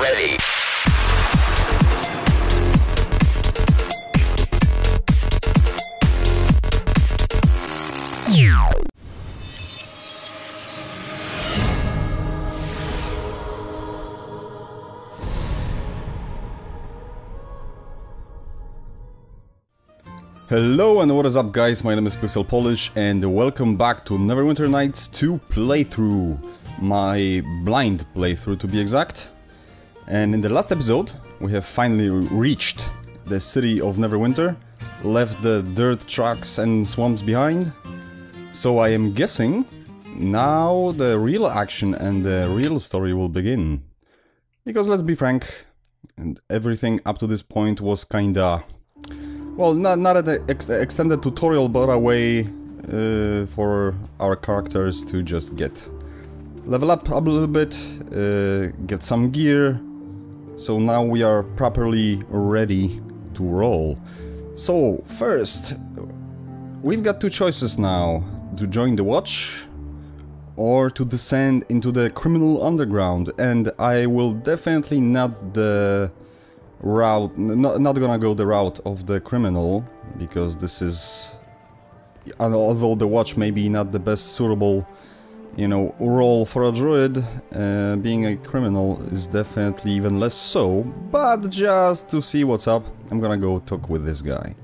ready. Hello and what is up guys, my name is PixelPolish and welcome back to Neverwinter Nights 2 playthrough. My blind playthrough to be exact. And in the last episode we have finally reached the city of Neverwinter, left the dirt tracks and swamps behind. So I am guessing now the real action and the real story will begin. Because let's be frank, and everything up to this point was kinda... well, not an extended tutorial, but a way for our characters to just level up a little bit, get some gear. So now we are properly ready to roll. So first, we've got two choices now: to join the Watch or to descend into the criminal underground. And I will definitely not not gonna go the route of the criminal, because this is, although the Watch may be not the best suitable, you know, role for a druid, being a criminal is definitely even less so. But just to see what's up, I'm gonna go talk with this guy.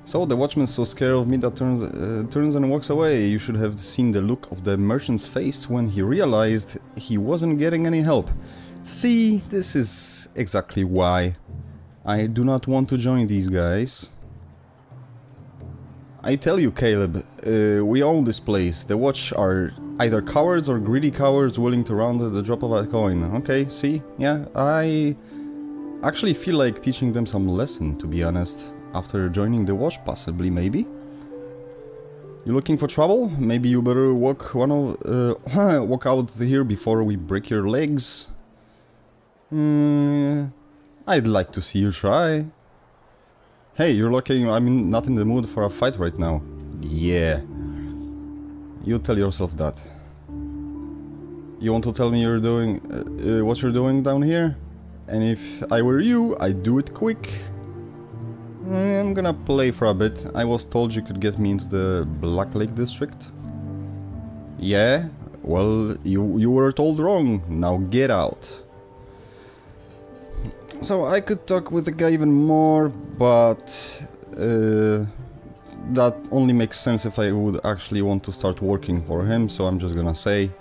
So the Watchman's so scared of me that turns and walks away. You should have seen the look of the merchant's face when he realized he wasn't getting any help. See, this is exactly why I do not want to join these guys. I tell you, Caleb, we own this place. The Watch are either cowards or greedy cowards willing to round the drop of a coin. Okay, see? Yeah, I actually feel like teaching them some lesson, to be honest. After joining the Watch, possibly, maybe. You looking for trouble? Maybe you better walk out here before we break your legs. I'd like to see you try. Hey, you're looking... I'm not in the mood for a fight right now. Yeah. You tell yourself that. You want to tell me you're doing... what you're doing down here? And if I were you, I'd do it quick. I'm gonna play for a bit. I was told you could get me into the Black Lake district. Yeah? Well, you were told wrong. Now get out. So I could talk with the guy even more, but that only makes sense if I would actually want to start working for him, so I'm just gonna say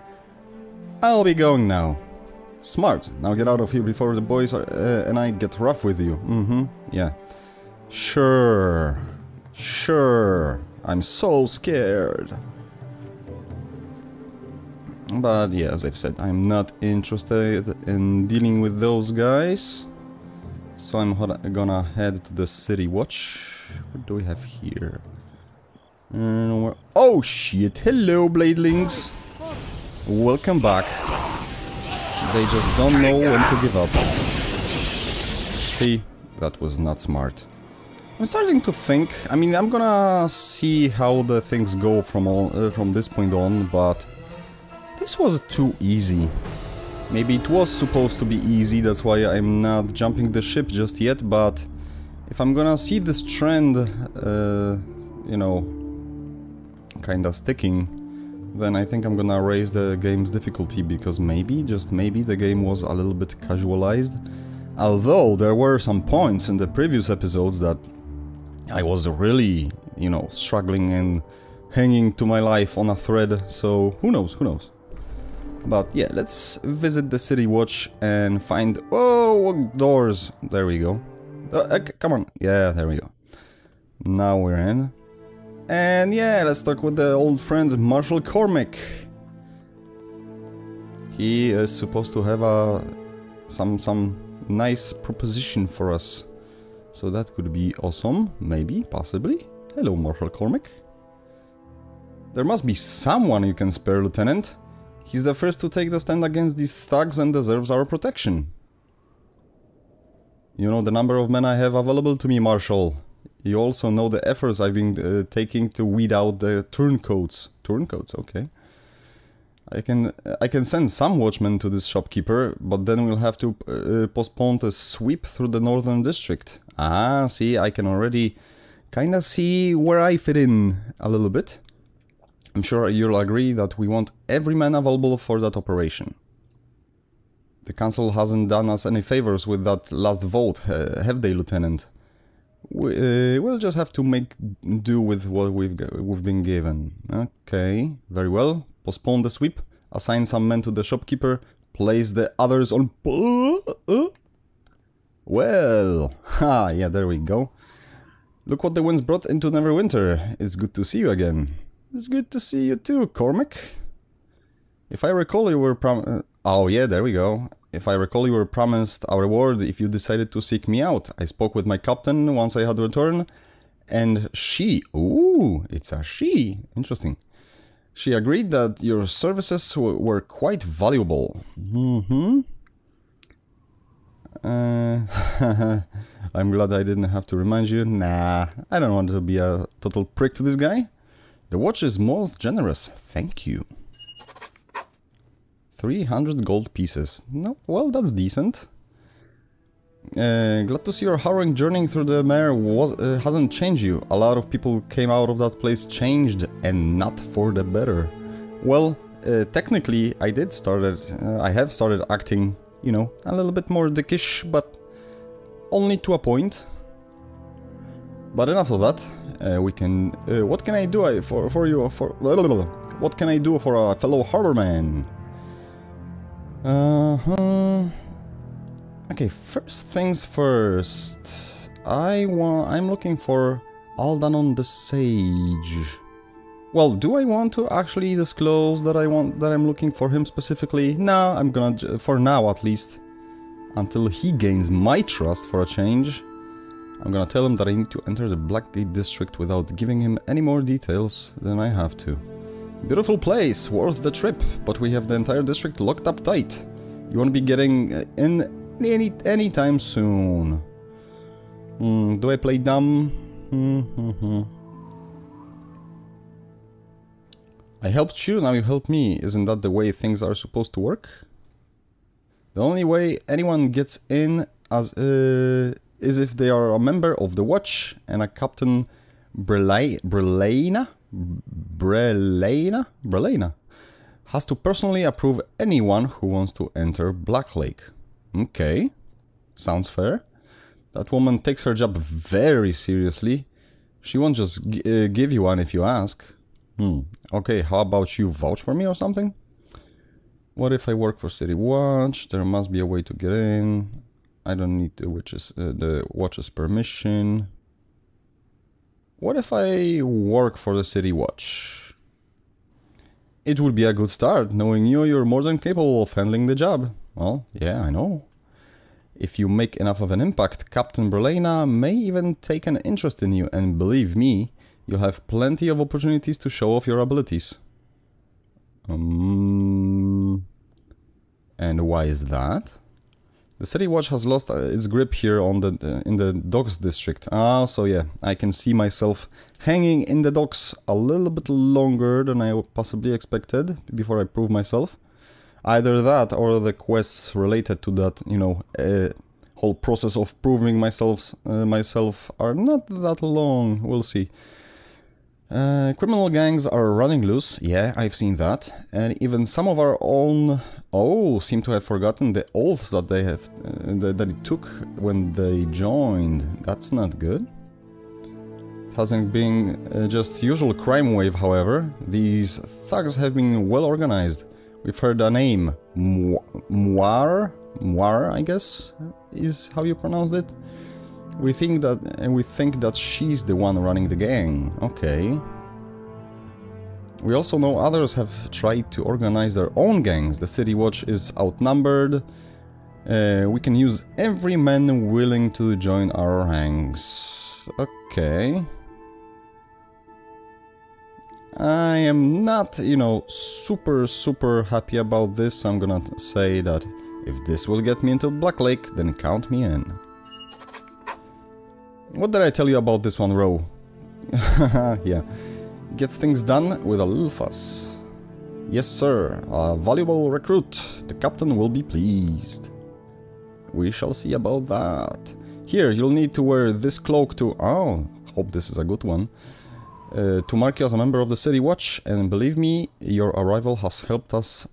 I'll be going now. Smart. Now get out of here before the boys and I get rough with you. Yeah. Sure. I'm so scared. But yeah, as I've said, I'm not interested in dealing with those guys. So I'm gonna head to the City Watch. What do we have here? Oh shit! Hello, Bladelings! Welcome back. They just don't know when to give up. See? That was not smart. I'm starting to think... I mean, I'm gonna see how the things go from this point on, but... this was too easy. Maybe it was supposed to be easy, that's why I'm not jumping the ship just yet, but if I'm gonna see this trend, you know, kinda sticking, then I think I'm gonna raise the game's difficulty, because maybe, just maybe, the game was a little bit casualized. Although there were some points in the previous episodes that I was really, you know, struggling and hanging to my life on a thread, so who knows. But yeah, let's visit the City Watch and find... oh, doors! There we go. Come on. Yeah, there we go. Now we're in. And yeah, let's talk with the old friend Marshal Cormac. He is supposed to have some nice proposition for us. So that could be awesome. Maybe, possibly. Hello, Marshal Cormac. There must be someone you can spare, Lieutenant. He's the first to take the stand against these thugs and deserves our protection. You know the number of men I have available to me, Marshal. You also know the efforts I've been taking to weed out the turncoats. Turncoats, okay. I can send some watchmen to this shopkeeper, but then we'll have to postpone the sweep through the northern district. Ah, see, I can already kinda see where I fit in a little bit. I'm sure you'll agree that we want every man available for that operation. The council hasn't done us any favors with that last vote, have they, Lieutenant? We'll just have to make do with what we've been given. Okay, very well. Postpone the sweep, assign some men to the shopkeeper, place the others on... Well, ha, yeah, there we go. Look what the winds brought into Neverwinter. It's good to see you again. It's good to see you too, Cormac. If I recall, you were oh yeah, there we go. If I recall, you were promised a reward if you decided to seek me out. I spoke with my captain once I had returned, and she... Ooh, it's a she. Interesting. She agreed that your services were quite valuable. Mm-hmm. I'm glad I didn't have to remind you. Nah, I don't want to be a total prick to this guy. The watch is most generous. Thank you. 300 gold pieces. No, well, that's decent. Glad to see your harrowing journey through the mare hasn't changed you. A lot of people came out of that place changed, and not for the better. Well, technically, I have started acting, you know, a little bit more dickish, but only to a point. But enough of that. We can. What can I do for you? What can I do for a fellow harborman? Okay, first things first. I'm looking for Aldanon the Sage. Well, do I want to actually disclose that I'm looking for him specifically? No, I'm gonna, for now at least, until he gains my trust for a change, I'm gonna tell him that I need to enter the Blackgate district without giving him any more details than I have to. Beautiful place, worth the trip, but we have the entire district locked up tight. You won't be getting in anytime soon. Do I play dumb? I helped you, now you help me. Isn't that the way things are supposed to work? The only way anyone gets in is if they are a member of the Watch and a Captain Brelena has to personally approve anyone who wants to enter Blacklake. Okay, sounds fair. That woman takes her job very seriously. She won't just give you one if you ask. Okay, how about you vouch for me or something? What if I work for City Watch? There must be a way to get in. I don't need the Watch's permission. What if I work for the City Watch? It would be a good start, knowing you're more than capable of handling the job. Well, yeah, I know. If you make enough of an impact, Captain Brelena may even take an interest in you, and believe me, you'll have plenty of opportunities to show off your abilities. And why is that? The City Watch has lost its grip here on in the docks district. Ah, so yeah, I can see myself hanging in the docks a little bit longer than I possibly expected before I prove myself. Either that or the quests related to that, you know, whole process of proving myself are not that long. We'll see. Criminal gangs are running loose. Yeah, I've seen that. And even some of our own seem to have forgotten the oaths that they have that it took when they joined. That's not good. It hasn't been just usual crime wave, however. These thugs have been well organized. We've heard a name, Moir, I guess, is how you pronounce it. We think that she's the one running the gang. Okay. We also know others have tried to organize their own gangs. The City Watch is outnumbered. We can use every man willing to join our ranks. Okay. I am not, you know, super happy about this. I'm gonna say that if this will get me into Blacklake, then count me in. What did I tell you about this one row? Yeah. Gets things done with a little fuss. Yes, sir. A valuable recruit. The captain will be pleased. We shall see about that. Here, you'll need to wear this cloak to... Oh, hope this is a good one. To mark you as a member of the City Watch, and believe me, your arrival has helped us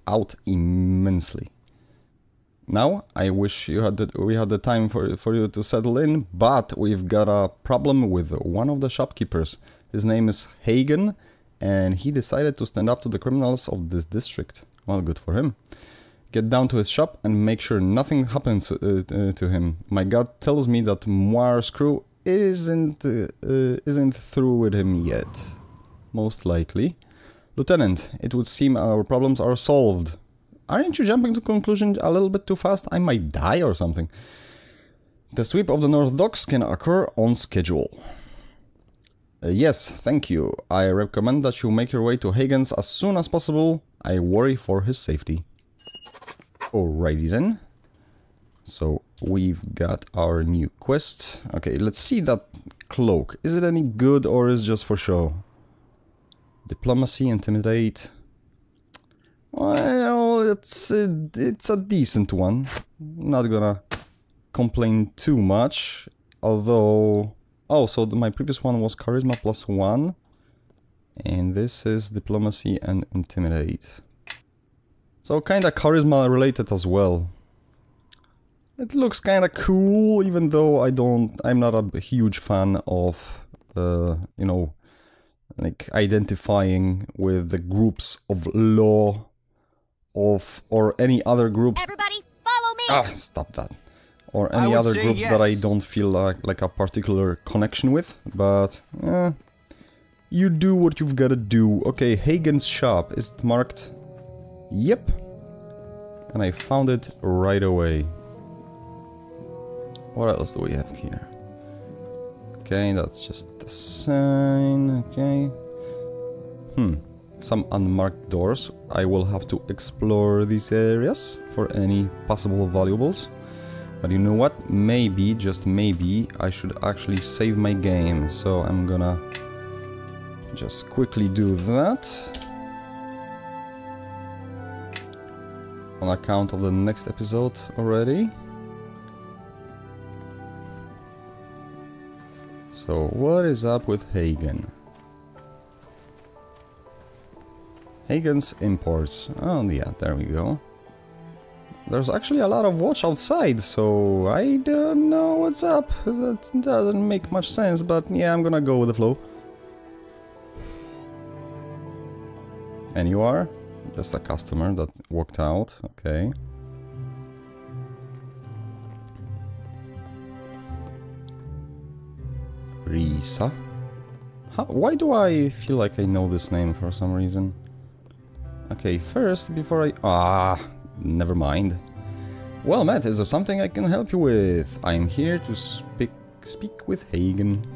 out immensely. Now, I wish we had the time for you to settle in, but we've got a problem with one of the shopkeepers. His name is Hagen, and he decided to stand up to the criminals of this district. Well, good for him. Get down to his shop and make sure nothing happens to him. My gut tells me that Moir's crew isn't through with him yet. Most likely. Lieutenant, it would seem our problems are solved. Aren't you jumping to conclusion a little bit too fast? I might die or something. The sweep of the North Docks can occur on schedule. Yes, thank you. I recommend that you make your way to Hagen's as soon as possible. I worry for his safety. Alrighty then. So we've got our new quest. Okay, let's see that cloak. Is it any good or is it just for show? Diplomacy, intimidate. Well, it's a decent one. Not gonna complain too much. Although... Oh, so my previous one was charisma +1. And this is diplomacy and intimidate. So kinda charisma related as well. It looks kinda cool, even though I'm not a huge fan of, you know, like identifying with the groups of law or any other groups. Everybody follow me! Ah, stop that. Or any other groups yes. that I don't feel like a particular connection with, but you do what you've gotta do. Okay, Hagen's shop, is it marked? Yep. And I found it right away. What else do we have here? Okay, that's just the sign, okay. Some unmarked doors. I will have to explore these areas for any possible valuables. But you know what? Maybe, just maybe, I should actually save my game. So I'm gonna just quickly do that. On account of the next episode already. So what is up with Hagen? Hagen's imports. Oh yeah, there we go. There's actually a lot of watch outside, so I don't know what's up. That doesn't make much sense, but yeah, I'm gonna go with the flow. And you are? Just a customer that walked out, okay. Risa? Why do I feel like I know this name for some reason? Okay, first, before I... never mind. Well, Matt, is there something I can help you with? I am here to speak with Hagen.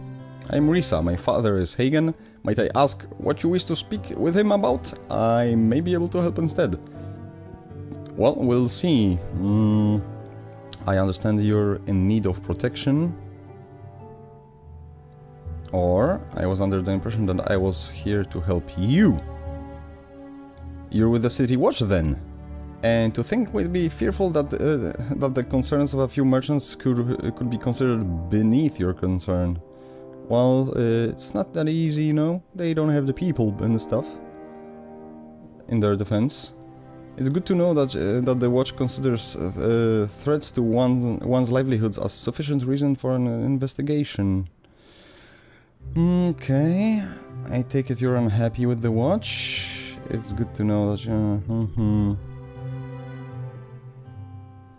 I am Risa, my father is Hagen. Might I ask what you wish to speak with him about? I may be able to help instead. Well, we'll see. I understand you're in need of protection. Or, I was under the impression that I was here to help you. You're with the City Watch then? And to think we'd be fearful that the concerns of a few merchants could be considered beneath your concern. Well, it's not that easy, you know. They don't have the people and stuff in their defense. It's good to know that the watch considers threats to one's livelihoods as sufficient reason for an investigation. Okay, I take it you're unhappy with the watch. It's good to know that you...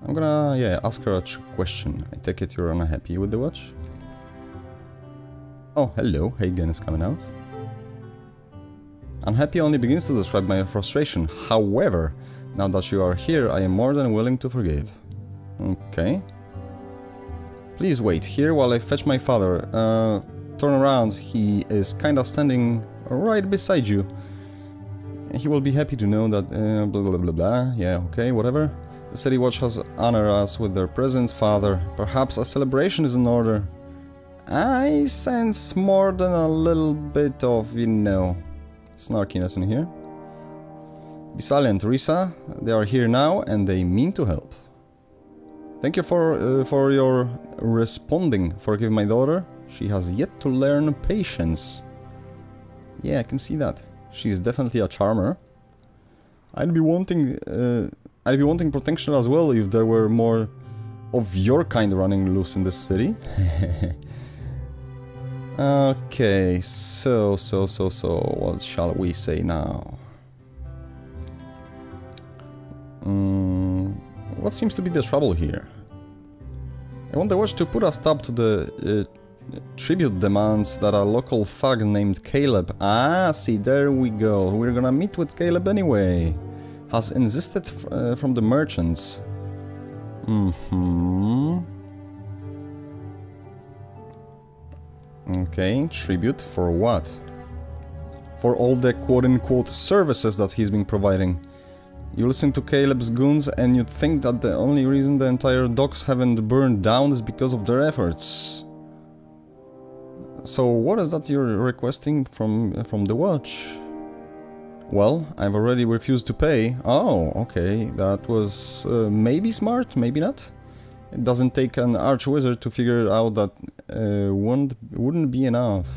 I'm gonna, yeah, ask her a question. I take it you're unhappy with the watch? Oh, hello, Hagen is coming out. Unhappy only begins to describe my frustration. However, now that you are here, I am more than willing to forgive. Okay. Please wait here while I fetch my father. Turn around, he is kinda standing right beside you. He will be happy to know that, blah blah blah blah, yeah, okay, whatever. The City Watch has honored us with their presence, father. Perhaps a celebration is in order. I sense more than a little bit of, you know, snarkiness in here. Be silent, Risa. They are here now and they mean to help. Thank you for your responding. Forgive my daughter. She has yet to learn patience. Yeah, I can see that. She is definitely a charmer. I'd be wanting protection as well if there were more of your kind running loose in this city. Okay, so what shall we say now? What seems to be the trouble here? I want the watch to put a stop to the tribute demands that a local thug named Caleb, see, there we go, we're gonna meet with Caleb anyway, has insisted from the merchants. Okay, tribute for what? For all the quote-unquote services that he's been providing. You listen to Caleb's goons and you think that the only reason the entire docks haven't burned down is because of their efforts. So what is that you're requesting from the watch? Well, I've already refused to pay. Oh, okay, that was maybe smart, maybe not. It doesn't take an archwizard to figure out that wouldn't be enough.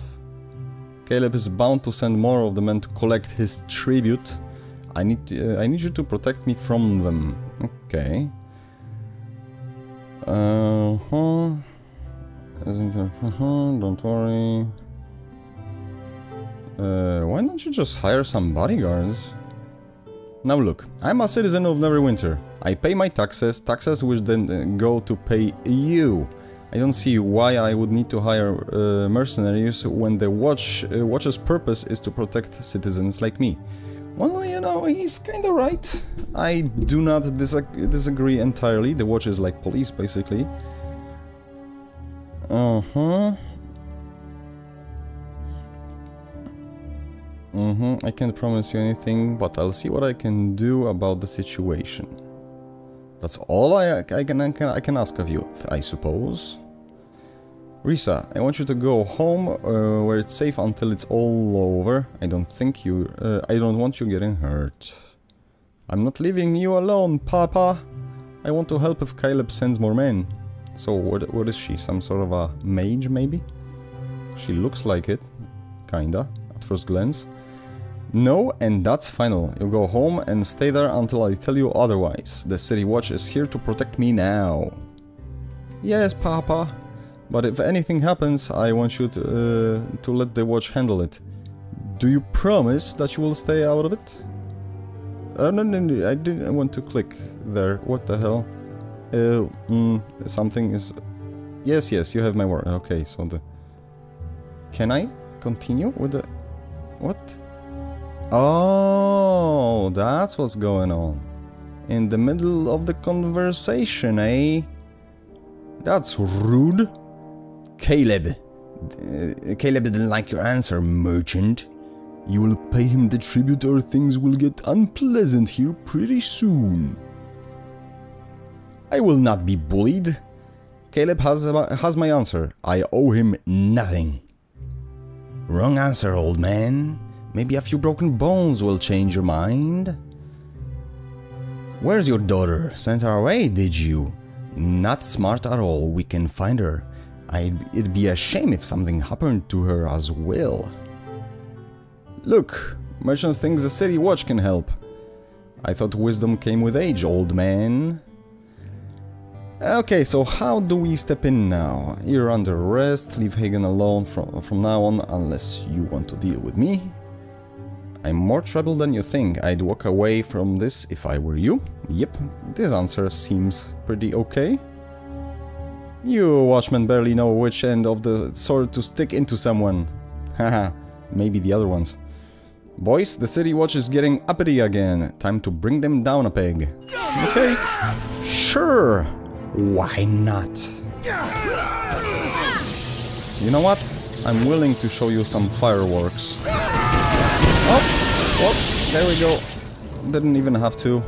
Caleb is bound to send more of the men to collect his tribute. I need you to protect me from them. Okay. Don't worry. Why don't you just hire some bodyguards? Now look, I'm a citizen of Neverwinter. I pay my taxes, which then go to pay you. I don't see why I would need to hire mercenaries when the watch's purpose is to protect citizens like me. Well, you know, he's kinda right. I do not disagree entirely. The watch is like police, basically. I can't promise you anything, but I'll see what I can do about the situation. That's all I can ask of you, I suppose. Risa, I want you to go home where it's safe until it's all over. I don't want you getting hurt. I'm not leaving you alone, Papa. I want to help if Caleb sends more men. So what is she? Some sort of a mage, maybe? She looks like it, kinda, at first glance. No, and that's final. You go home and stay there until I tell you otherwise. The city watch is here to protect me now. Yes, Papa. But if anything happens, I want you to let the watch handle it. Do you promise that you will stay out of it? No, I didn't want to click there. What the hell? Something is... Yes, you have my word. Okay, so the... Can I continue with the... What? Oh, that's what's going on. In the middle of the conversation, eh? That's rude. Caleb didn't like your answer, merchant. You will pay him the tribute or things will get unpleasant here pretty soon. I will not be bullied. Caleb has my answer. I owe him nothing. Wrong answer, old man. Maybe a few broken bones will change your mind. Where's your daughter? Sent her away, did you? Not smart at all. We can find her. It'd be a shame if something happened to her as well. Look, merchants think the city watch can help. I thought wisdom came with age, old man. Okay, so how do we step in now? You're under arrest. Leave Hagen alone from now on, unless you want to deal with me. I'm more trouble than you think. I'd walk away from this if I were you. Yep, this answer seems pretty okay. You Watchmen barely know which end of the sword to stick into someone. Haha, maybe the other ones. Boys, the city watch is getting uppity again. Time to bring them down a peg. Okay, sure. Why not? You know what? I'm willing to show you some fireworks. Oh, there we go. Didn't even have to.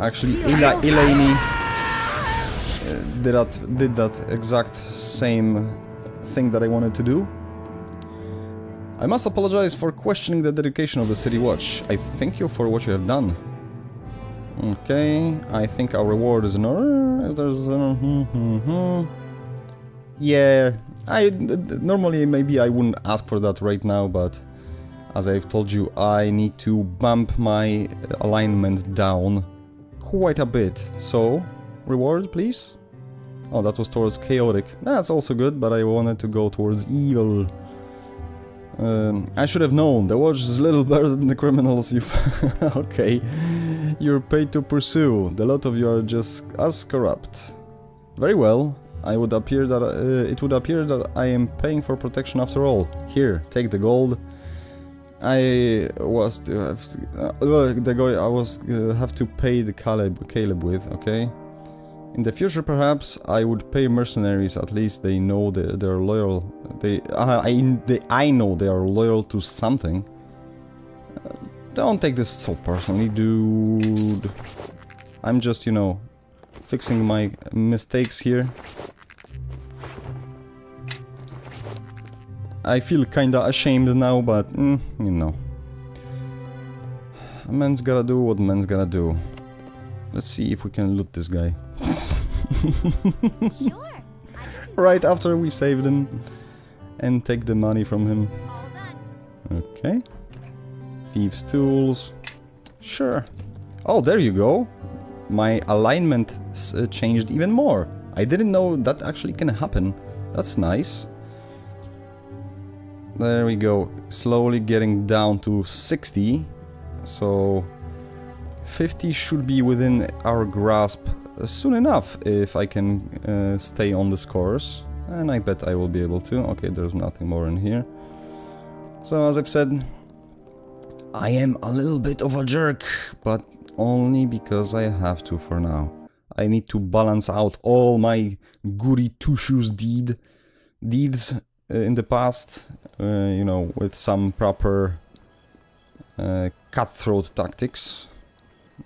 Actually, Elaine did that exact same thing that I wanted to do. I must apologize for questioning the dedication of the City Watch. I thank you for what you have done. Okay, I think our reward is in order. If there's... Yeah, normally maybe I wouldn't ask for that right now, but as I've told you, I need to bump my alignment down quite a bit. So, reward, please. Oh, that was towards chaotic. That's also good, but I wanted to go towards evil. I should have known. The watch is a little better than the criminals you... Okay. You're paid to pursue. The lot of you are just as corrupt. Very well. It would appear that I am paying for protection after all. Here, take the gold. I was to have... the guy I was have to pay the Caleb with, okay? In the future, perhaps, I would pay mercenaries. At least they know they're loyal. I know they are loyal to something. Don't take this so personally, dude. I'm just, you know, fixing my mistakes here. I feel kinda ashamed now, but, you know. A man's gotta do what man's gotta do. Let's see if we can loot this guy. Sure. Right after we saved him and take the money from him. Okay. Thieves' tools. Sure. Oh, there you go. My alignment changed even more. I didn't know that actually can happen. That's nice. There we go. Slowly getting down to 60. So 50 should be within our grasp soon enough if I can stay on this course. And I bet I will be able to. Okay, there's nothing more in here. So as I've said, I am a little bit of a jerk, but only because I have to for now. I need to balance out all my goody two-shoes deeds in the past, you know, with some proper cutthroat tactics.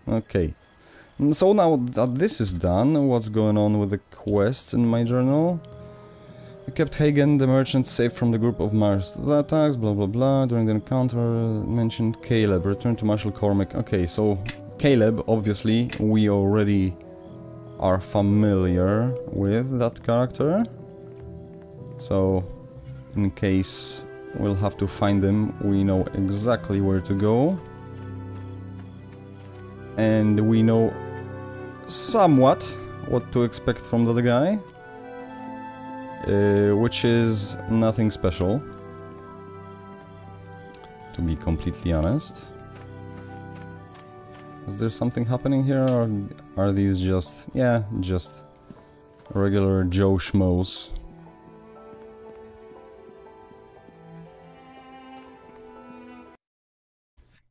Okay. So now that this is done, what's going on with the quests in my journal? We kept Hagen, the merchant, safe from the group of Mars attacks, blah blah blah. During the encounter, mentioned Caleb, returned to Marshal Cormac. Okay, so Caleb, obviously, we already are familiar with that character. So, in case we'll have to find him, we know exactly where to go. And we know somewhat what to expect from the guy. Which is nothing special, to be completely honest. Is there something happening here, or are these just, yeah, just regular Joe Schmoes?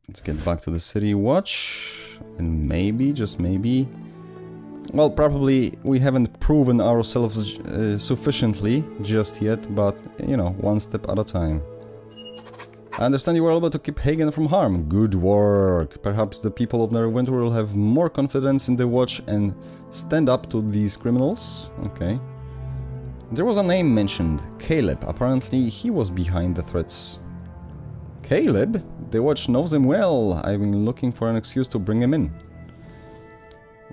Let's get back to the City Watch, and maybe, just maybe... Well, probably we haven't proven ourselves sufficiently just yet, but, you know, one step at a time. I understand you were able to keep Hagen from harm. Good work. Perhaps the people of Neverwinter will have more confidence in the Watch and stand up to these criminals. Okay. There was a name mentioned. Caleb. Apparently he was behind the threats. Caleb? The Watch knows him well. I've been looking for an excuse to bring him in.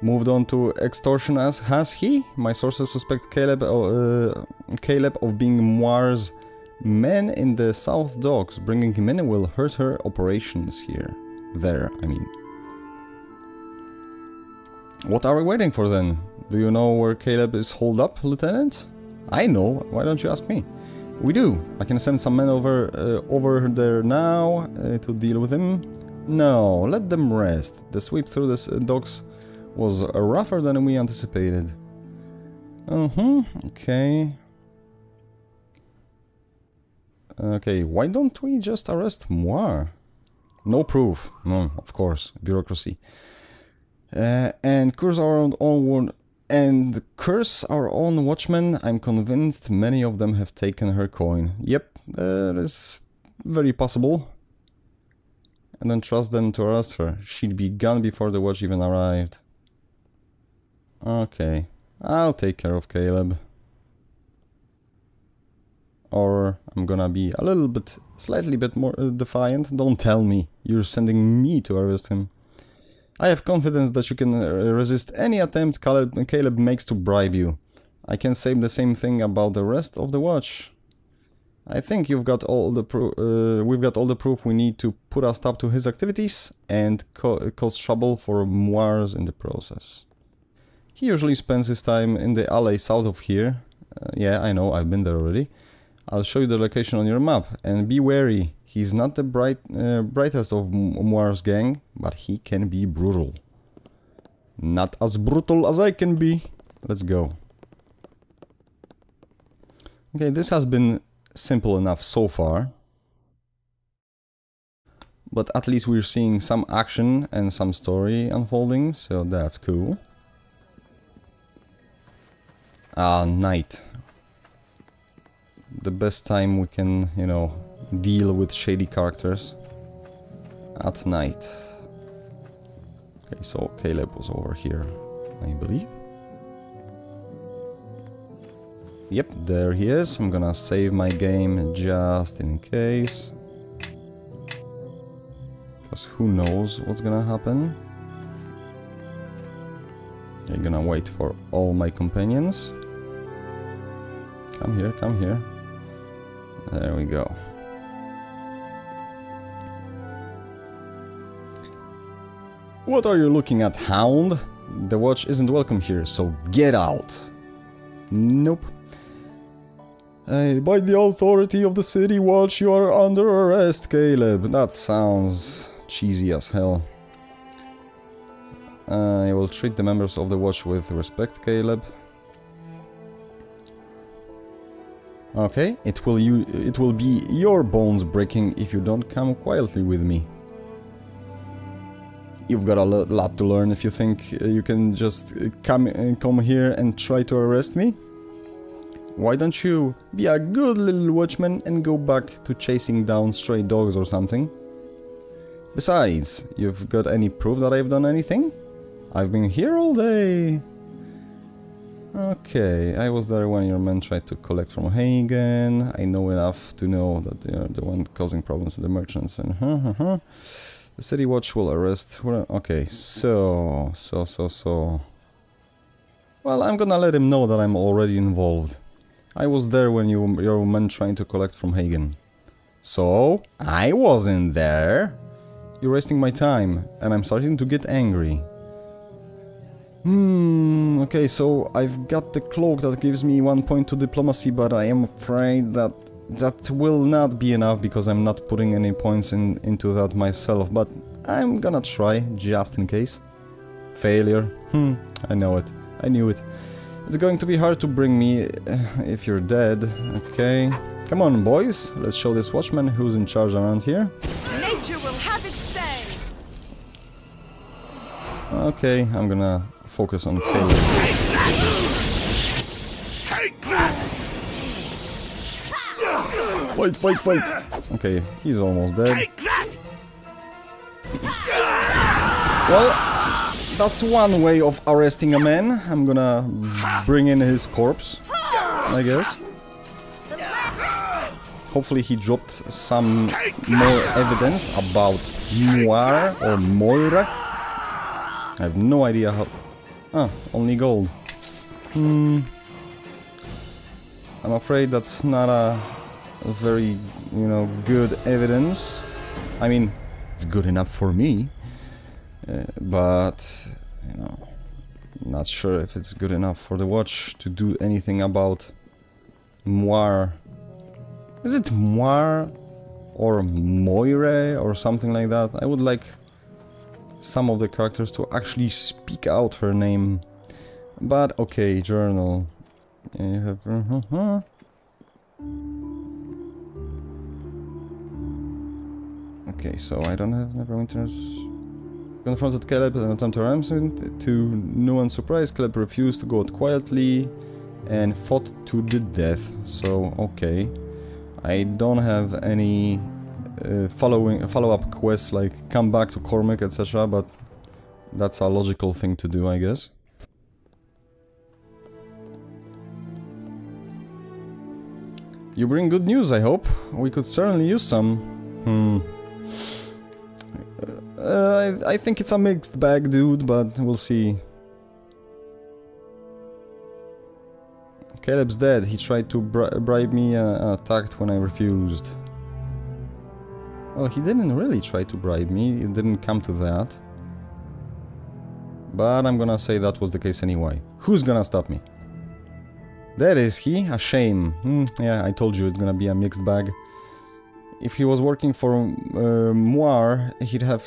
Moved on to extortion as has he? My sources suspect Caleb of being Moir's men in the South Docks. Bringing him in will hurt her operations here. There, I mean. What are we waiting for then? Do you know where Caleb is holed up, Lieutenant? I know. Why don't you ask me? We do. I can send some men over there now to deal with him. No, let them rest. The sweep through the docks was rougher than we anticipated. Okay. Okay, why don't we just arrest Moir? No proof. No, of course. Bureaucracy. And curse our own Watchmen. I'm convinced many of them have taken her coin. Yep, that is very possible. And then trust them to arrest her. She'd be gone before the Watch even arrived. Okay, I'll take care of Caleb. or I'm gonna be a little bit, slightly bit more defiant. Don't tell me you're sending me to arrest him. I have confidence that you can resist any attempt Caleb makes to bribe you. I can say the same thing about the rest of the watch. I think you've got all the we've got all the proof we need to put a stop to his activities and cause trouble for moires in the process. He usually spends his time in the alley south of here. Yeah, I know, I've been there already. I'll show you the location on your map, and be wary. He's not the brightest of Moire's gang, but he can be brutal. Not as brutal as I can be. Let's go. Okay, this has been simple enough so far. But at least we're seeing some action and some story unfolding, so that's cool. Ah, night. The best time we can, you know, deal with shady characters. At night. Okay, so Caleb was over here, I believe. Yep, there he is. I'm gonna save my game just in case. Because who knows what's gonna happen. I'm gonna wait for all my companions. Come here, come here. There we go. What are you looking at, hound? The watch isn't welcome here, so get out. Nope. By the authority of the city watch, you are under arrest, Caleb. That sounds cheesy as hell. I will treat the members of the watch with respect, Caleb. Okay, it will be your bones breaking if you don't come quietly with me. You've got a lot to learn if you think you can just come here and try to arrest me. Why don't you be a good little watchman and go back to chasing down stray dogs or something? Besides, you've got any proof that I've done anything? I've been here all day. Okay, I was there when your men tried to collect from Hagen. I know enough to know that they are the one causing problems to the merchants and The city watch will arrest... Okay, so... Well, I'm gonna let him know that I'm already involved. I was there when your men trying to collect from Hagen. So, I wasn't there. You're wasting my time, and I'm starting to get angry. Okay, so I've got the cloak that gives me 1 point to diplomacy, but I am afraid that that will not be enough because I'm not putting any points into that myself, but I'm gonna try, just in case. Failure. I know it. I knew it. It's going to be hard to bring me if you're dead. Okay. Come on, boys. Let's show this watchman who's in charge around here. Nature will have its say. Okay, I'm gonna focus on Caleb. Take that! Fight, fight, fight! Okay, he's almost dead. Take that! Well, that's one way of arresting a man. I'm gonna bring in his corpse, I guess. Hopefully he dropped some more evidence about Moire or Moira. I have no idea how... Ah, only gold. I'm afraid that's not a very, you know, good evidence. I mean, it's good enough for me. But, you know, not sure if it's good enough for the watch to do anything about Moire. Is it Moire or Moire or something like that? I would like some of the characters to actually speak out her name. But okay, journal. You have okay, so I don't have Neverwinter's. Confronted Caleb and attempt to ram him. To no one's surprise, Caleb refused to go out quietly and fought to the death. So okay, I don't have any follow-up quests like come back to Cormac, etc. But that's a logical thing to do, I guess. You bring good news, I hope. We could certainly use some. I think it's a mixed bag, dude, but we'll see. Caleb's dead. He tried to bribe me and attacked when I refused. Well, he didn't really try to bribe me. It didn't come to that. But I'm gonna say that was the case anyway. Who's gonna stop me? There is he. A shame. Yeah, I told you it's gonna be a mixed bag. If he was working for Moir, he'd have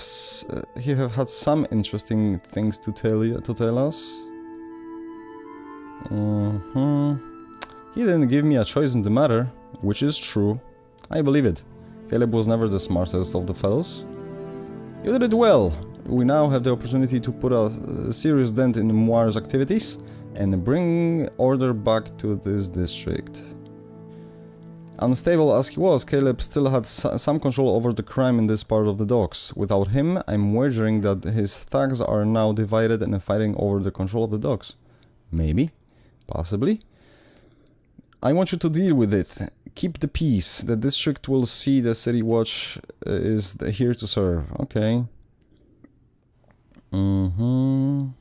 had some interesting things to tell us. He didn't give me a choice in the matter, which is true. I believe it. Caleb was never the smartest of the fellows. You did it well. We now have the opportunity to put a serious dent in Moir's activities and bring order back to this district. Unstable as he was, Caleb still had some control over the crime in this part of the docks. Without him, I'm wagering that his thugs are now divided and fighting over the control of the docks. Maybe. Possibly. I want you to deal with it. Keep the peace. The district will see the city watch is here to serve. Okay. Do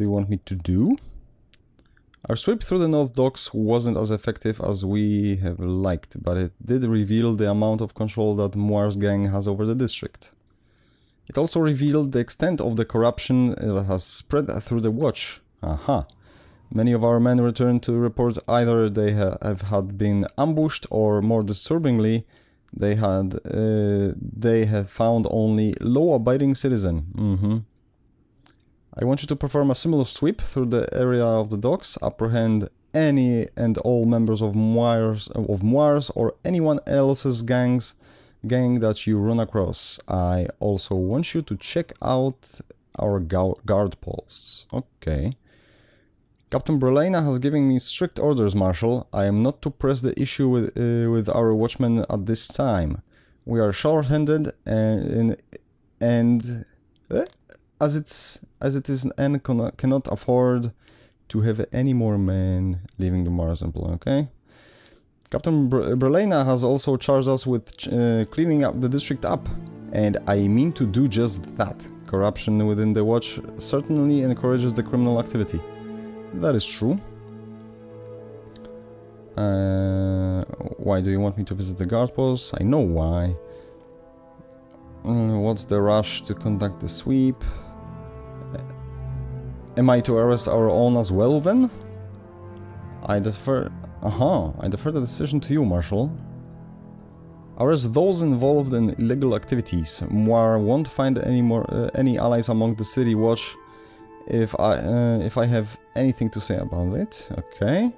you want me to do? Our sweep through the North Docks wasn't as effective as we have liked, but it did reveal the amount of control that Moir's gang has over the district. It also revealed the extent of the corruption that has spread through the watch. Aha. Many of our men returned to report either they had been ambushed or, more disturbingly, they have found only law-abiding citizen. I want you to perform a similar sweep through the area of the docks, apprehend any and all members of Moir's or anyone else's gang that you run across. I also want you to check out our guard posts. Okay. Captain Brelena has given me strict orders, Marshal. I am not to press the issue with our watchmen at this time. We are short-handed and as it is and cannot afford to have any more men leaving the Mars Temple, okay? Captain Brelena has also charged us with cleaning up the district up, and I mean to do just that. Corruption within the watch certainly encourages the criminal activity. That is true. Why do you want me to visit the guard post? I know why. What's the rush to conduct the sweep? Am I to arrest our own as well, then? I defer the decision to you, Marshal. Arrest those involved in illegal activities. Moir won't find any allies among the city watch if I have anything to say about it. Okay.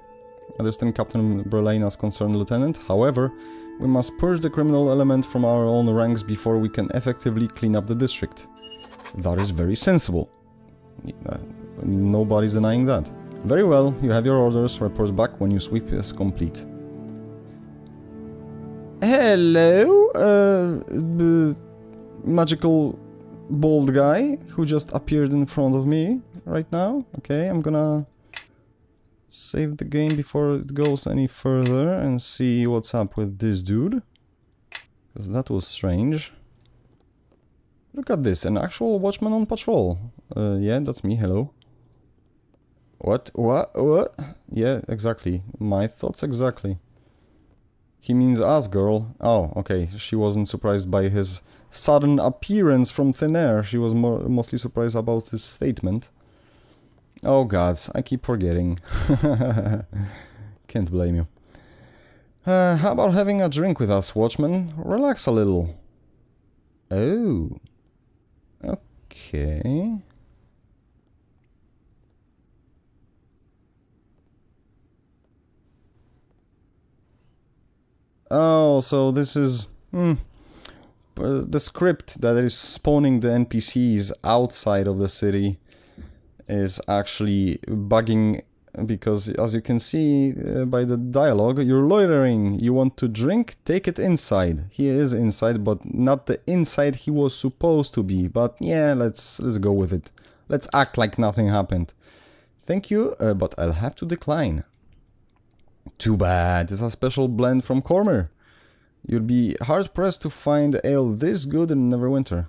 Understand Captain Brelena's concern, Lieutenant. However, we must purge the criminal element from our own ranks before we can effectively clean up the district. That is very sensible. Nobody's denying that. Very well, you have your orders. Report back when your sweep is complete. Hello, magical bald guy who just appeared in front of me right now. Okay, I'm gonna save the game before it goes any further and see what's up with this dude. Because that was strange. Look at this, an actual watchman on patrol. Yeah, that's me, hello. What? Yeah, exactly. My thoughts exactly. He means us, girl. Oh, okay. She wasn't surprised by his sudden appearance from thin air. She was mostly surprised about his statement. Oh gods, I keep forgetting. Can't blame you. How about having a drink with us, Watchman? Relax a little. Oh. Okay. Oh, so this is the script that is spawning the NPCs outside of the city is actually bugging, because as you can see by the dialogue, you're loitering. You want to drink? Take it inside. He is inside, but not the inside he was supposed to be. But yeah, let's go with it. Let's act like nothing happened. Thank you, but I'll have to decline. Too bad, it's a special blend from Cormer. You'd be hard-pressed to find ale this good in Neverwinter.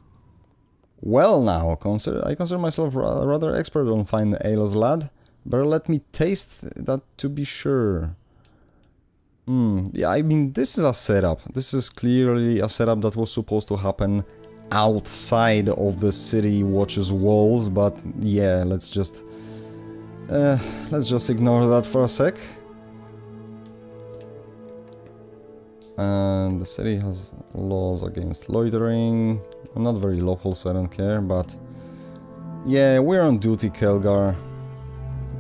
Well now, I consider myself rather expert on fine ales, lad. Better let me taste that to be sure. Yeah, I mean, this is a setup. This is clearly a setup that was supposed to happen outside of the city watch's walls, but yeah, let's just ignore that for a sec. And the city has laws against loitering. Not very lawful, so I don't care, but yeah, we're on duty, Kelgar.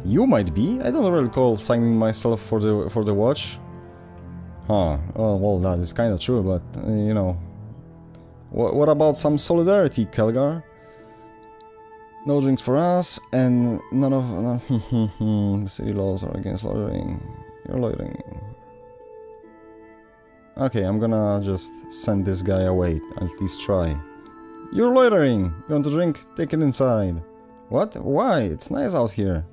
You might be. I don't recall signing myself for the watch. Huh. Oh, well, that is kind of true, but you know. What about some solidarity, Kelgar? No drinks for us, and none of the city laws are against loitering. You're loitering. Okay, I'm gonna just send this guy away. At least try. You're loitering! You want to drink? Take it inside. What? Why? It's nice out here.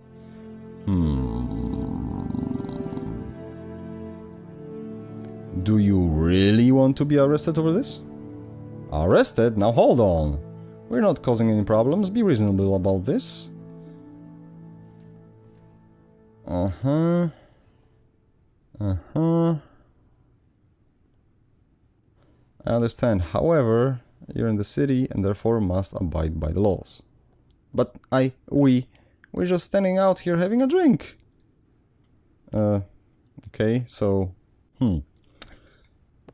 Do you really want to be arrested over this? Arrested? Now hold on. We're not causing any problems. Be reasonable about this. I understand. However, you're in the city and therefore must abide by the laws. But we're just standing out here having a drink. Okay, so,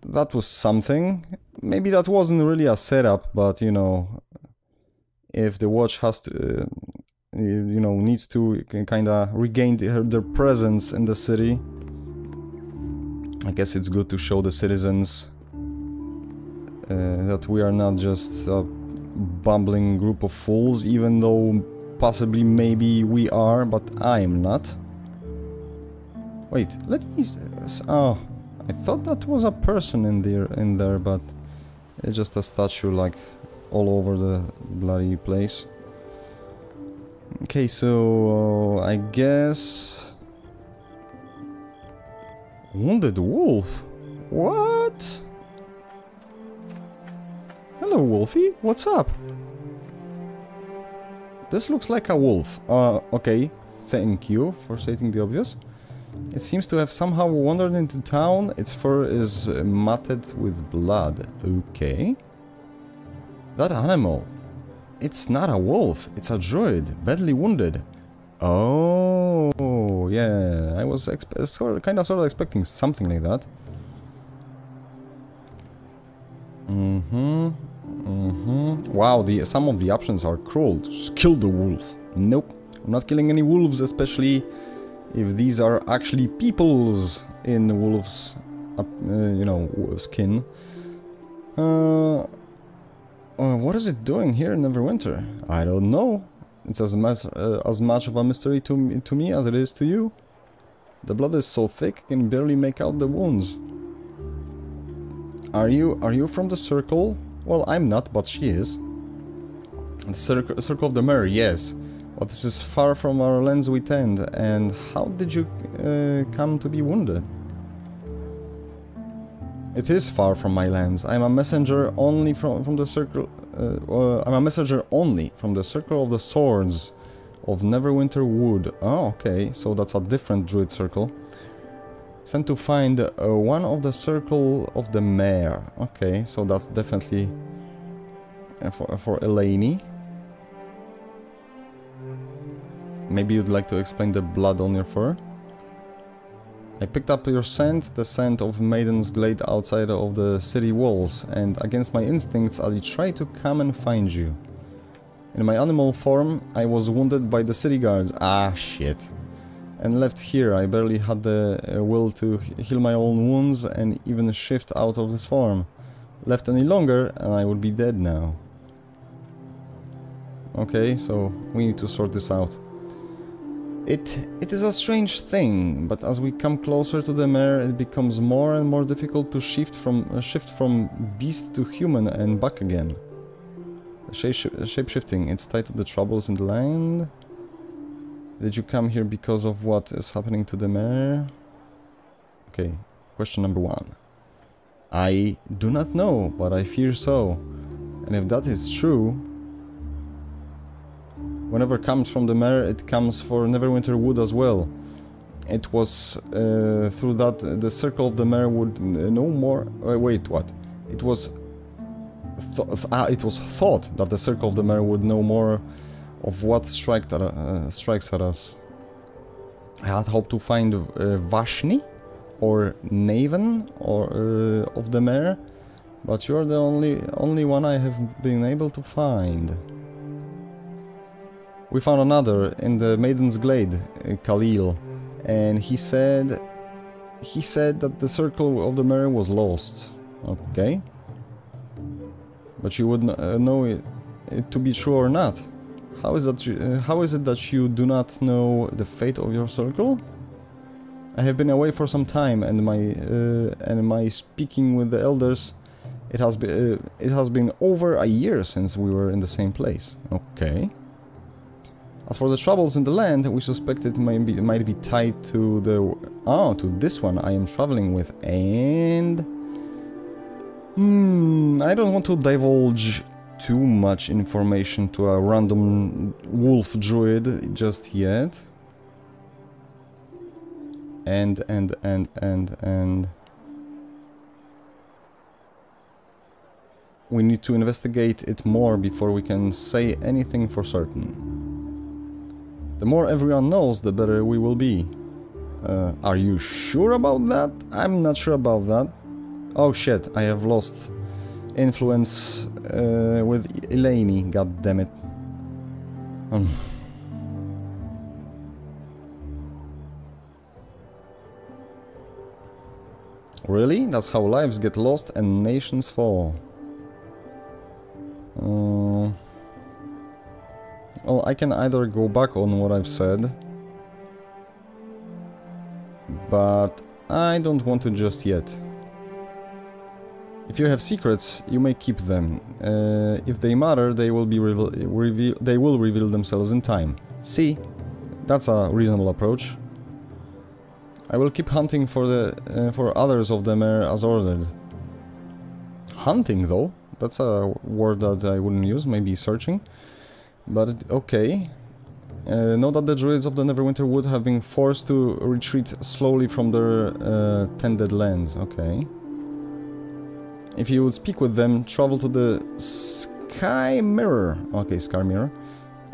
that was something. Maybe that wasn't really a setup, but you know, if the watch has to, you know, needs to kind of regain their presence in the city, I guess it's good to show the citizens that we are not just a bumbling group of fools, even though possibly maybe we are, but I'm not. Wait, let me... Oh, I thought that was a person in there, but it's just a statue, like, all over the bloody place. Okay, so I guess... Wounded wolf? What? Hello, Wolfie. What's up? This looks like a wolf. Okay. Thank you for stating the obvious. It seems to have somehow wandered into town. Its fur is matted with blood. Okay. That animal. It's not a wolf. It's a druid. Badly wounded. Oh, yeah. I was kind of expecting something like that. Wow, some of the options are cruel. Just kill the wolf. Nope. I'm not killing any wolves, especially if these are actually peoples in the wolf's, you know, skin. What is it doing here in Neverwinter? I don't know. It's as much of a mystery to me as it is to you. The blood is so thick I can barely make out the wounds. Are you from the circle? Well, I'm not, but she is. The circle of the mirror, yes. But this is far from our lands we tend. And how did you come to be wounded? It is far from my lands. I'm a messenger only from the circle. I'm a messenger only from the circle of the swords of Neverwinter Wood. Oh, okay. So that's a different druid circle. Sent to find one of the circle of the mare. Okay, so that's definitely for Eleni. Maybe you'd like to explain the blood on your fur? I picked up your scent, the scent of Maiden's Glade outside of the city walls, and against my instincts I tried to come and find you. In my animal form, I was wounded by the city guards. Ah, shit. And left here. I barely had the will to heal my own wounds and even shift out of this form. Left any longer and I would be dead now. Okay, so we need to sort this out. It is a strange thing, but as we come closer to the mare, it becomes more and more difficult to shift from beast to human and back again. Shape-shifting, it's tied to the troubles in the land. Did you come here because of what is happening to the mayor? Okay, question number 1. I do not know, but I fear so. And if that is true, whenever comes from the mayor, it comes for Neverwinter wood as well. It was through that the circle of the mayor would no more. Wait, what? It was thought that the circle of the mayor would know more of what strikes at us. I had hoped to find Vashni or Naven or of the mayor, but you're the only one I have been able to find. We found another in the Maiden's Glade, Khalil, and he said that the circle of the mayor was lost. Okay. But you would know it to be true or not. How is it that you do not know the fate of your circle? I have been away for some time, and my speaking with the elders, it has been over a year since we were in the same place. Okay. As for the troubles in the land, we suspect it might be tied to to this one I am traveling with, and I don't want to divulge too much information to a random wolf druid just yet. And we need to investigate it more before we can say anything for certain. The more everyone knows, the better we will be. Are you sure about that? I'm not sure about that. Oh shit, I have lost influence with Eleni, god damn it. Really? That's how lives get lost and nations fall. Well, I can either go back on what I've said, but I don't want to just yet. If you have secrets, you may keep them. If they matter, they will reveal themselves in time. See, that's a reasonable approach. I will keep hunting for others of them as ordered. Hunting, though, that's a word that I wouldn't use. Maybe searching, but okay. Know that the druids of the Neverwinter would have been forced to retreat slowly from their tended lands. Okay. If you would speak with them, travel to the Sky Mirror. Okay, Sky Mirror.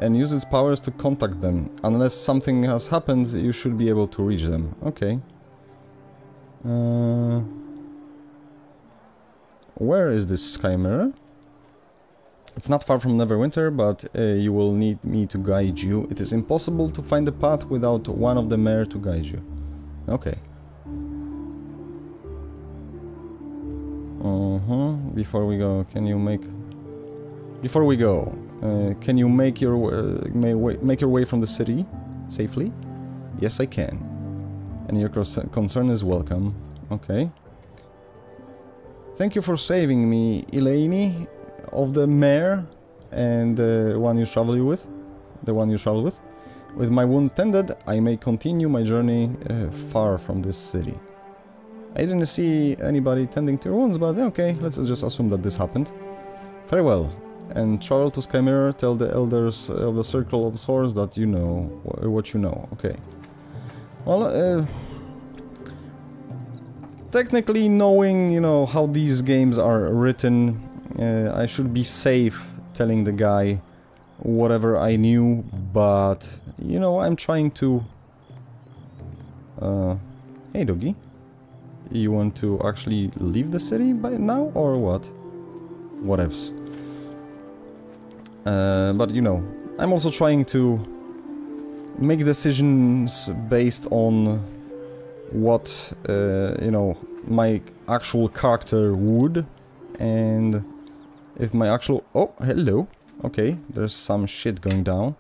And use its powers to contact them. Unless something has happened, you should be able to reach them. Okay. Where is this Sky Mirror? It's not far from Neverwinter, but you will need me to guide you. It is impossible to find the path without one of the mare to guide you. Okay. Before we go, can you make... Before we go, can you make your way from the city safely? Yes, I can. And your concern is welcome. Okay. Thank you for saving me, Eleni, of the mare and the one you travel with. With my wounds tended, I may continue my journey far from this city. I didn't see anybody tending to your wounds, but okay, let's just assume that this happened. Farewell, and travel to Sky Mirror, tell the elders of the Circle of Swords that you know what you know. Okay. Well, technically knowing, you know, how these games are written, I should be safe telling the guy whatever I knew, but, you know, I'm trying to... Hey, doggy. You want to actually leave the city by now, or what? Whatevs. But, you know, I'm also trying to make decisions based on what, you know, my actual character would, and if my actual... Oh, hello. Okay, there's some shit going down.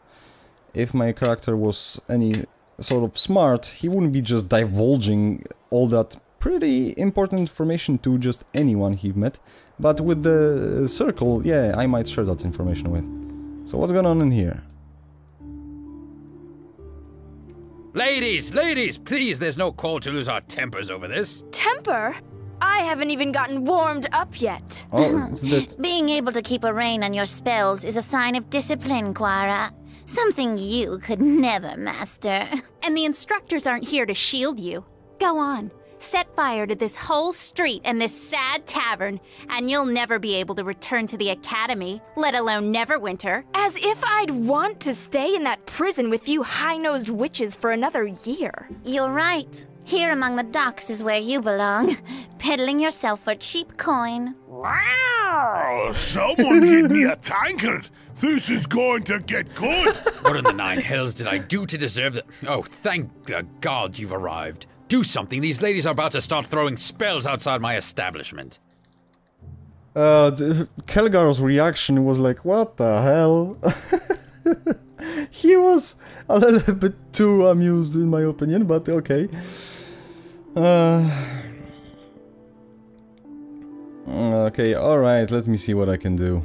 If my character was any sort of smart, he wouldn't be just divulging all that pretty important information to just anyone he met, But with the circle, yeah, I might share that information with. So what's going on in here? Ladies, ladies, please, there's no call to lose our tempers over this. Temper? I haven't even gotten warmed up yet. Oh, it's that... Being able to keep a rein on your spells is a sign of discipline, Qara. Something you could never master. And the instructors aren't here to shield you. Go on. Set fire to this whole street and this sad tavern, and you'll never be able to return to the academy, let alone Neverwinter. As if I'd want to stay in that prison with you high-nosed witches for another year. You're right. Here among the docks is where you belong, peddling yourself for cheap coin. Wow! Someone get me a tankard! This is going to get good! What in the nine hells did I do to deserve that? Oh, thank the God you've arrived. Do something, these ladies are about to start throwing spells outside my establishment. Kelgar's reaction was like, what the hell? He was a little bit too amused in my opinion, but okay. Okay, alright, let me see what I can do.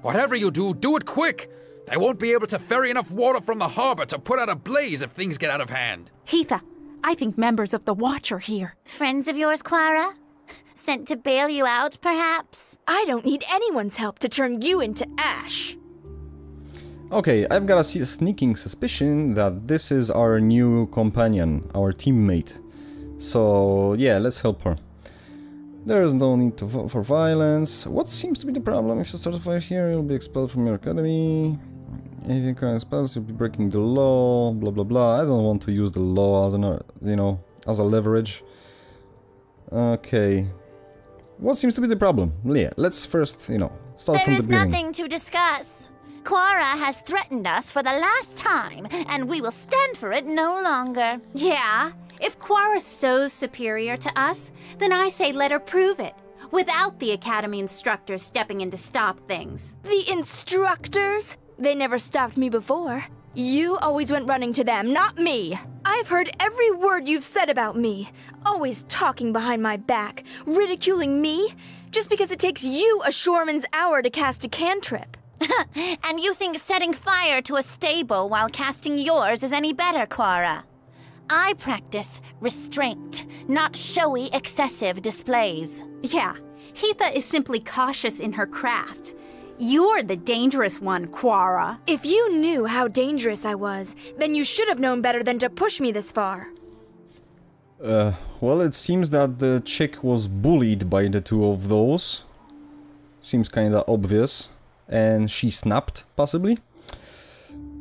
Whatever you do, do it quick! They won't be able to ferry enough water from the harbor to put out a blaze if things get out of hand. Heatha, I think members of the Watch are here. Friends of yours, Qara? Sent to bail you out, perhaps? I don't need anyone's help to turn you into ash. Okay, I've got a sneaking suspicion that this is our new companion, our teammate. So, yeah, let's help her. There is no need for violence. What seems to be the problem? If you start a fire here, you'll be expelled from your academy. If you can't spells, you'll be breaking the law, blah blah blah. I don't want to use the law as an, as a leverage. Okay. What seems to be the problem? Yeah, let's first, start from the beginning. There is nothing to discuss. Qara has threatened us for the last time, and we will stand for it no longer. Yeah, if Qara's so superior to us, then I say let her prove it, without the academy instructors stepping in to stop things. The instructors? They never stopped me before. You always went running to them, not me. I've heard every word you've said about me. Always talking behind my back, ridiculing me, just because it takes you a shoreman's hour to cast a cantrip. And you think setting fire to a stable while casting yours is any better, Qara? I practice restraint, not showy, excessive displays. Yeah, Heatha is simply cautious in her craft. You're the dangerous one, Qara. If you knew how dangerous I was, then you should have known better than to push me this far. Well, it seems that the chick was bullied by the two of those. Seems kinda obvious. And she snapped, possibly.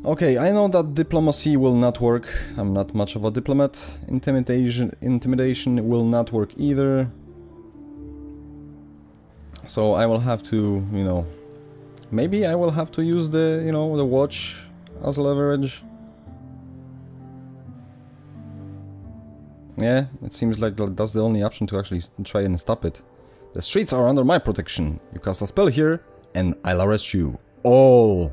Okay, I know that diplomacy will not work. I'm not much of a diplomat. Intimidation will not work either. So I will have to, maybe I will have to use the, the watch as leverage. Yeah, it seems like that's the only option to actually try and stop it. The streets are under my protection. You cast a spell here, and I'll arrest you. All.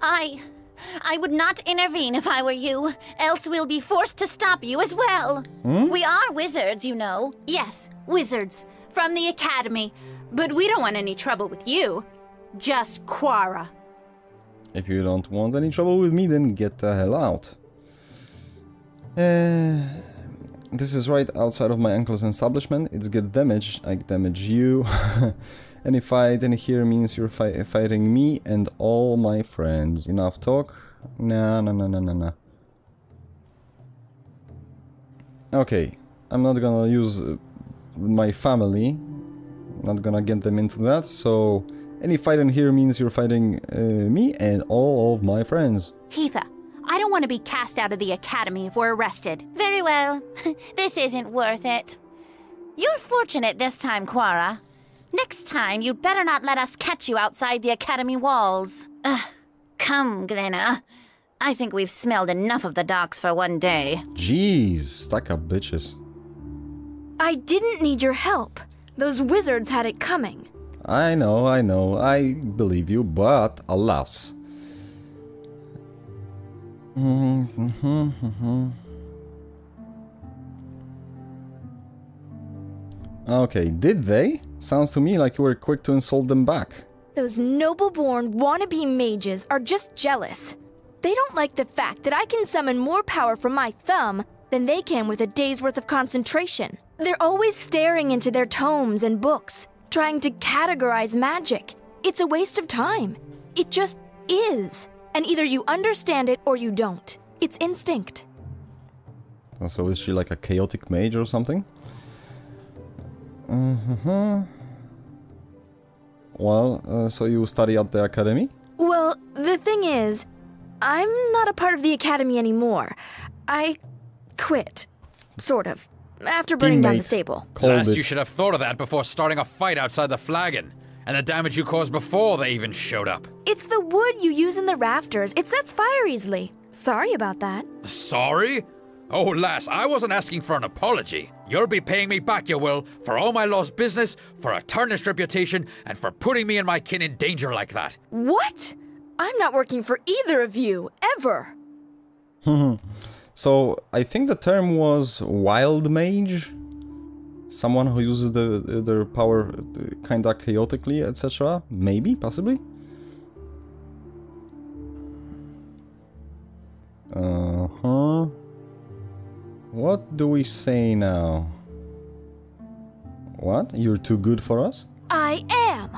I would not intervene if I were you, else we'll be forced to stop you as well. We are wizards, you know. Yes, wizards. From the academy. But we don't want any trouble with you. Just Qara. If you don't want any trouble with me, then get the hell out. This is right outside of my uncle's establishment. It's get damaged. I damage you. Any fight in here means you're fighting me and all my friends. Enough talk? Nah. Okay, I'm not gonna use my family. Not gonna get them into that, so... Any fight in here means you're fighting me and all of my friends. Heatha, I don't want to be cast out of the academy if we're arrested. Very well. This isn't worth it. You're fortunate this time, Qara. Next time, you'd better not let us catch you outside the academy walls. Come, Glenna. I think we've smelled enough of the docks for one day. Jeez, stuck up bitches. I didn't need your help. Those wizards had it coming. I know, I believe you, but alas. Okay, did they? Sounds to me like you were quick to insult them back. Those noble-born wannabe mages are just jealous. They don't like the fact that I can summon more power from my thumb than they can with a day's worth of concentration. They're always staring into their tomes and books, trying to categorize magic. It's a waste of time. It just is. And either you understand it or you don't. It's instinct. So is she like a chaotic mage or something? Well, so you study at the academy? Well, the thing is, I'm not a part of the academy anymore. I quit. Sort of. After burning down the stable. Last, you should have thought of that before starting a fight outside the flagon. And the damage you caused before they even showed up. It's the wood you use in the rafters. It sets fire easily. Sorry about that. Sorry? Oh, lass, I wasn't asking for an apology. You'll be paying me back, you will, for all my lost business, for a tarnished reputation, and for putting me and my kin in danger like that. What? I'm not working for either of you, ever. So, I think the term was wild mage? Someone who uses their power kinda chaotically, etc. Maybe, possibly? What do we say now? What? You're too good for us? I am.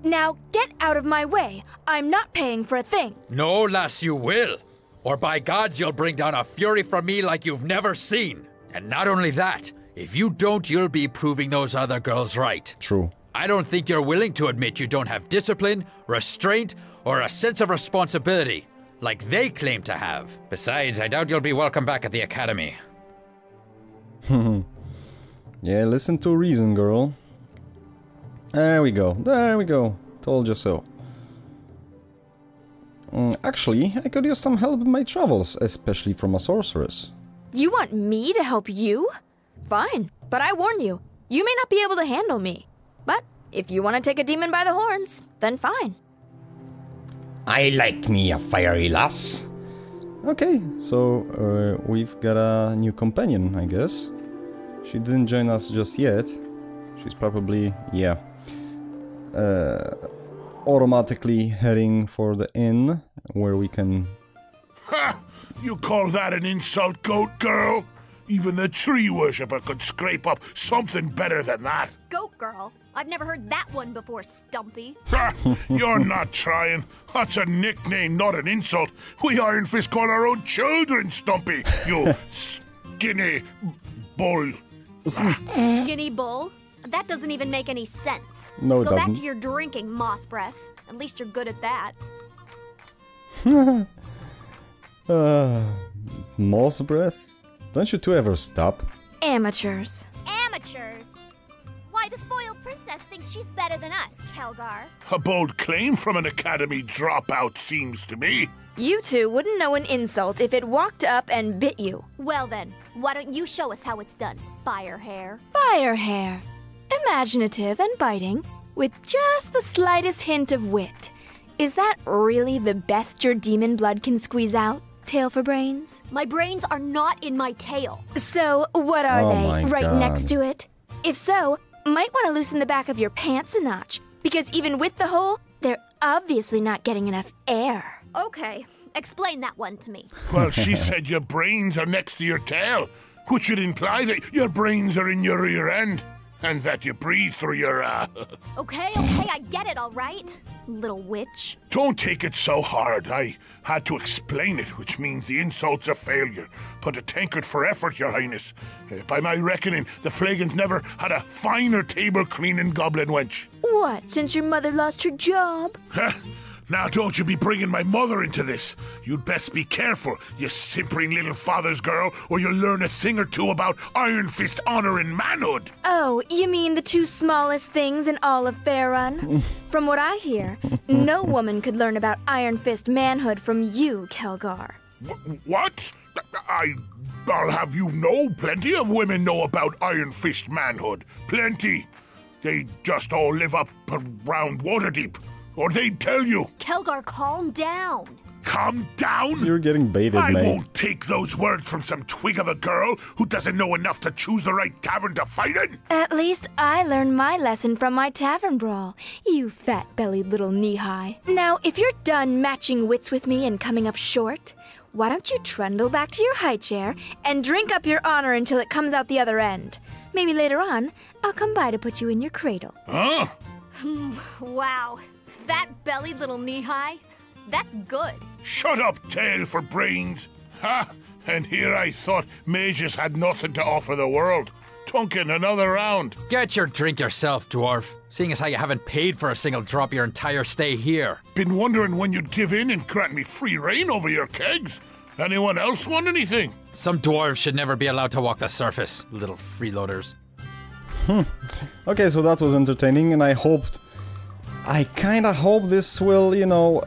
Now get out of my way. I'm not paying for a thing. No, lass, you will. Or by gods, you'll bring down a fury from me like you've never seen. And not only that, if you don't, you'll be proving those other girls right. True. I don't think you're willing to admit you don't have discipline, restraint, or a sense of responsibility, like they claim to have. Besides, I doubt you'll be welcome back at the academy. Yeah, listen to reason, girl. There we go. There we go. Told you so. Actually, I could use some help in my travels, especially from a sorceress. You want me to help you? Fine, but I warn you, you may not be able to handle me. But if you want to take a demon by the horns, then fine. I like me a fiery lass. Okay, so we've got a new companion, I guess. She didn't join us just yet. She's probably, yeah, automatically heading for the inn where we can... Ha! You call that an insult, goat girl? Even the tree worshipper could scrape up something better than that. Goat girl? I've never heard that one before, Stumpy. Ha! You're not trying. That's a nickname, not an insult. We Iron Fist call our own children Stumpy, you skinny bull. Skinny bull? That doesn't even make any sense. No, it Go doesn't. back to your drinking, moss breath. At least you're good at that. Moss breath? Don't you two ever stop? Amateurs. Amateurs? Why, the spoiled princess thinks she's better than us, Kelgar. A bold claim from an academy dropout, seems to me. You two wouldn't know an insult if it walked up and bit you. Well then, why don't you show us how it's done, fire hair? Fire hair. Imaginative and biting, with just the slightest hint of wit. Is that really the best your demon blood can squeeze out? Tail for brains? My brains are not in my tail. So, what are Oh they? my Right God. next to it? If so, might want to loosen the back of your pants a notch, because even with the hole, they're obviously not getting enough air. Okay, explain that one to me. Well, she said your brains are next to your tail, which would imply that your brains are in your rear end, and that you breathe through your, Okay, I get it, all right? Little witch. Don't take it so hard. I had to explain it, which means the insult's a failure. But a tankard for effort, your highness. By my reckoning, the Flagons never had a finer table-cleaning goblin wench. What, since your mother lost her job? Huh? Now don't you be bringing my mother into this. You'd best be careful, you simpering little father's girl, or you'll learn a thing or two about Iron Fist honor and manhood. Oh, you mean the two smallest things in all of Faerun? From what I hear, no woman could learn about Iron Fist manhood from you, Kelgar. What? I'll have you know, plenty of women know about Iron Fist manhood. Plenty. They just all live up around Waterdeep. Or they'd tell you. Kelgar, calm down. calm down? You're getting baited, I mate. won't take those words from some twig of a girl who doesn't know enough to choose the right tavern to fight in. At least I learned my lesson from my tavern brawl, you fat-bellied little knee-high. Now, if you're done matching wits with me and coming up short, why don't you trundle back to your high chair and drink up your honor until it comes out the other end? Maybe later on, I'll come by to put you in your cradle. Huh? Wow. Fat-bellied little knee-high? That's good. Shut up, tail for brains. Ha! And here I thought mages had nothing to offer the world. Tunkin, another round. Get your drink yourself, dwarf. Seeing as how you haven't paid for a single drop your entire stay here. Been wondering when you'd give in and grant me free reign over your kegs. Anyone else want anything? Some dwarves should never be allowed to walk the surface, little freeloaders. Okay, so that was entertaining, and I kinda hope this will, you know,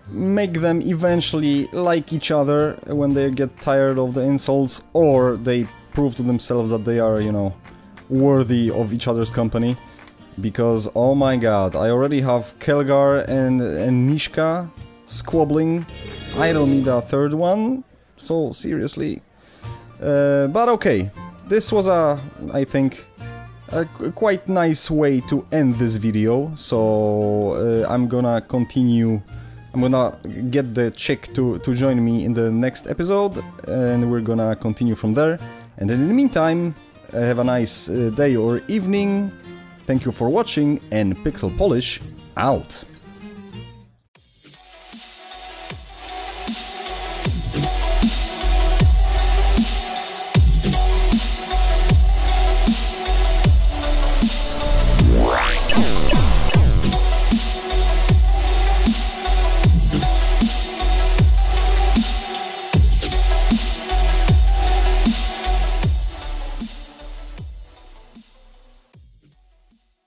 make them eventually like each other when they get tired of the insults, or they prove to themselves that they are, you know, worthy of each other's company. Because, oh my god, I already have Kelgar and Mishka squabbling. I don't need a third one, so seriously. But okay, this was I think, a quite nice way to end this video, so I'm gonna continue. I'm gonna get the chick to join me in the next episode, and we're gonna continue from there. And then in the meantime, have a nice day or evening. Thank you for watching, and PixelPolish out.